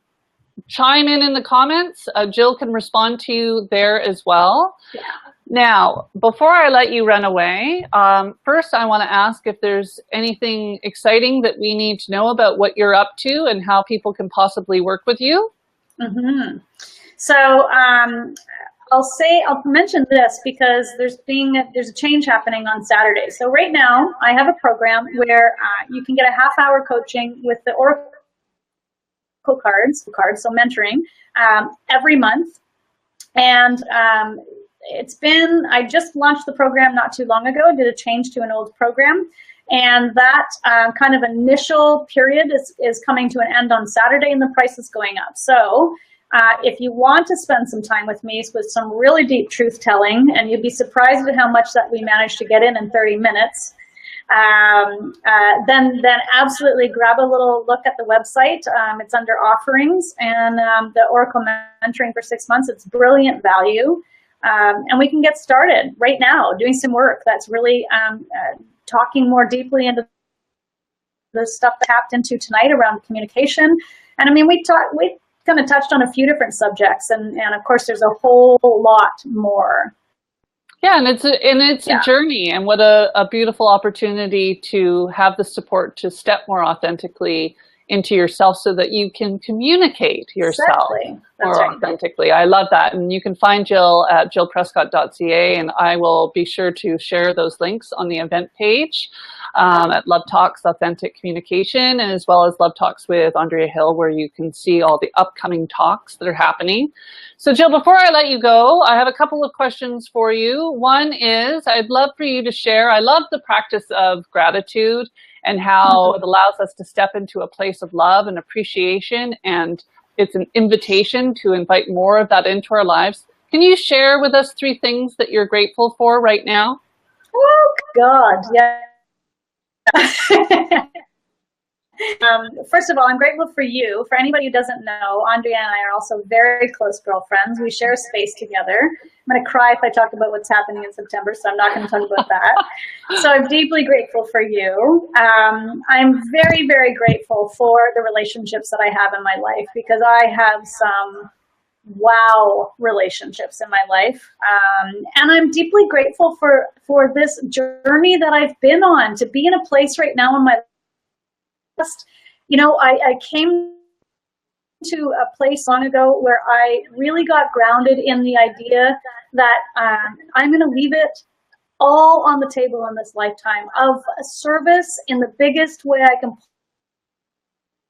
chime in the comments, Jill can respond to you there as well. Now, before I let you run away, first I want to ask if there's anything exciting that we need to know about what you're up to and how people can possibly work with you. So, I'll mention this because there's a change happening on Saturday. So right now I have a program where you can get a half-hour coaching with the Oracle cards, so mentoring, every month. And I just launched the program not too long ago, did a change to an old program. And that kind of initial period is coming to an end on Saturday, and the price is going up. So if you want to spend some time with me with some really deep truth telling, and you'd be surprised at how much that we managed to get in 30 minutes, then absolutely grab a little look at the website. It's under offerings, and the Oracle mentoring for 6 months. It's brilliant value. And we can get started right now doing some work that's really talking more deeply into the stuff that tapped into tonight around communication. And I mean, we kind of touched on a few different subjects, and of course there's a whole lot more. Yeah, and it's a journey, and what a beautiful opportunity to have the support to step more authentically into yourself so that you can communicate yourself more authentically. I love that. And you can find Jill at jillprescott.ca, and I will be sure to share those links on the event page at Love Talks Authentic Communication, and as well as Love Talks with Andrea Hill, where you can see all the upcoming talks that are happening. So Jill, before I let you go, I have a couple of questions for you. One is, I'd love for you to share, I love the practice of gratitude and how it allows us to step into a place of love and appreciation, and it's an invitation to invite more of that into our lives. Can you share with us 3 things that you're grateful for right now? Oh, God, yeah. First of all, I'm grateful for you. For anybody who doesn't know, Andrea and I are also very close girlfriends. We share a space together. I'm going to cry if I talk about what's happening in September, so I'm not going to talk about that. So I'm deeply grateful for you. I'm very, very grateful for the relationships that I have in my life, because I have some wow relationships in my life. And I'm deeply grateful for this journey that I've been on, to be in a place right now in my life. You know, I came to a place long ago where I really got grounded in the idea that I'm going to leave it all on the table in this lifetime of a service in the biggest way I can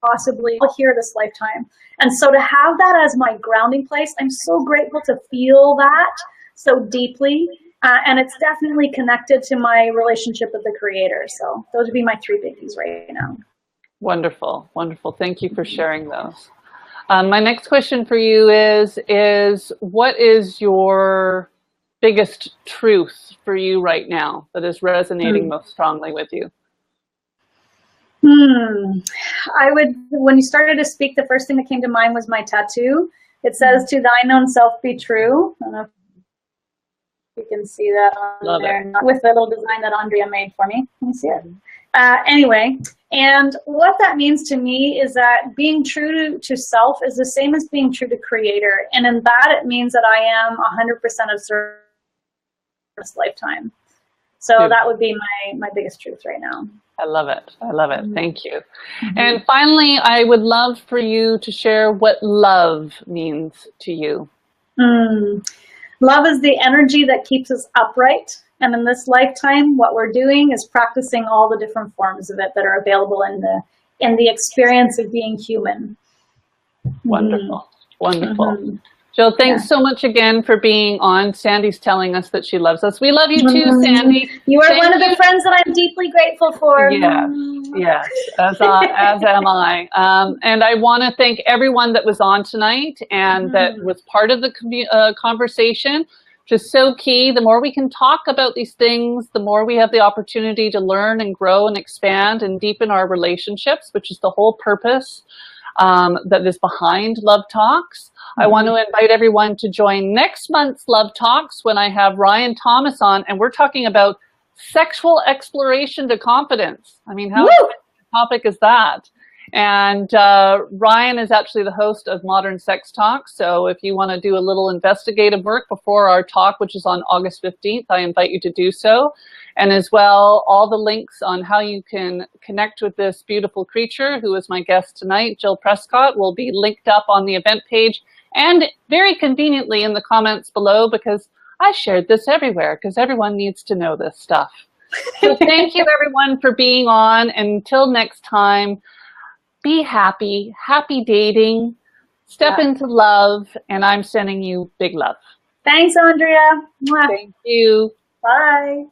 possibly here this lifetime. And so to have that as my grounding place, I'm so grateful to feel that so deeply. And it's definitely connected to my relationship with the Creator. So those would be my 3 biggies right now. Wonderful, wonderful. Thank you for sharing those. My next question for you is what is your biggest truth for you right now that is resonating most strongly with you? When you started to speak, the first thing that came to mind was my tattoo. It says, "To thine own self be true." I don't know if you can see that on there, with the little design that Andrea made for me. Let me see it. Anyway, and what that means to me is that being true to self is the same as being true to Creator. And in that, it means that I am 100% of service this lifetime. So that would be my biggest truth right now. I love it. I love it. Thank you. And finally, I would love for you to share what love means to you. Love is the energy that keeps us upright. And in this lifetime, what we're doing is practicing all the different forms of it that are available in the experience of being human. Wonderful. Wonderful. Jill, thanks so much again for being on. Sandy's telling us that she loves us. We love you too, Sandy. You are one of the friends that I'm deeply grateful for. Yes, as am I. And I want to thank everyone that was on tonight and that was part of the conversation. Just so key. The more we can talk about these things, the more we have the opportunity to learn and grow and expand and deepen our relationships, which is the whole purpose that is behind Love Talks. I want to invite everyone to join next month's Love Talks when I have Ryan Thomas on, and we're talking about sexual exploration to confidence. I mean, how exciting a topic is that? And Ryan is actually the host of Modern Sex Talk. So if you want to do a little investigative work before our talk, which is on August 15th, I invite you to do so. And as well, all the links on how you can connect with this beautiful creature who is my guest tonight, Jill Prescott, will be linked up on the event page and very conveniently in the comments below, because I shared this everywhere because everyone needs to know this stuff. So thank you everyone for being on. And until next time, be happy, happy dating, Step into love, and I'm sending you big love. Thanks, Andrea. Mwah. Thank you. Bye.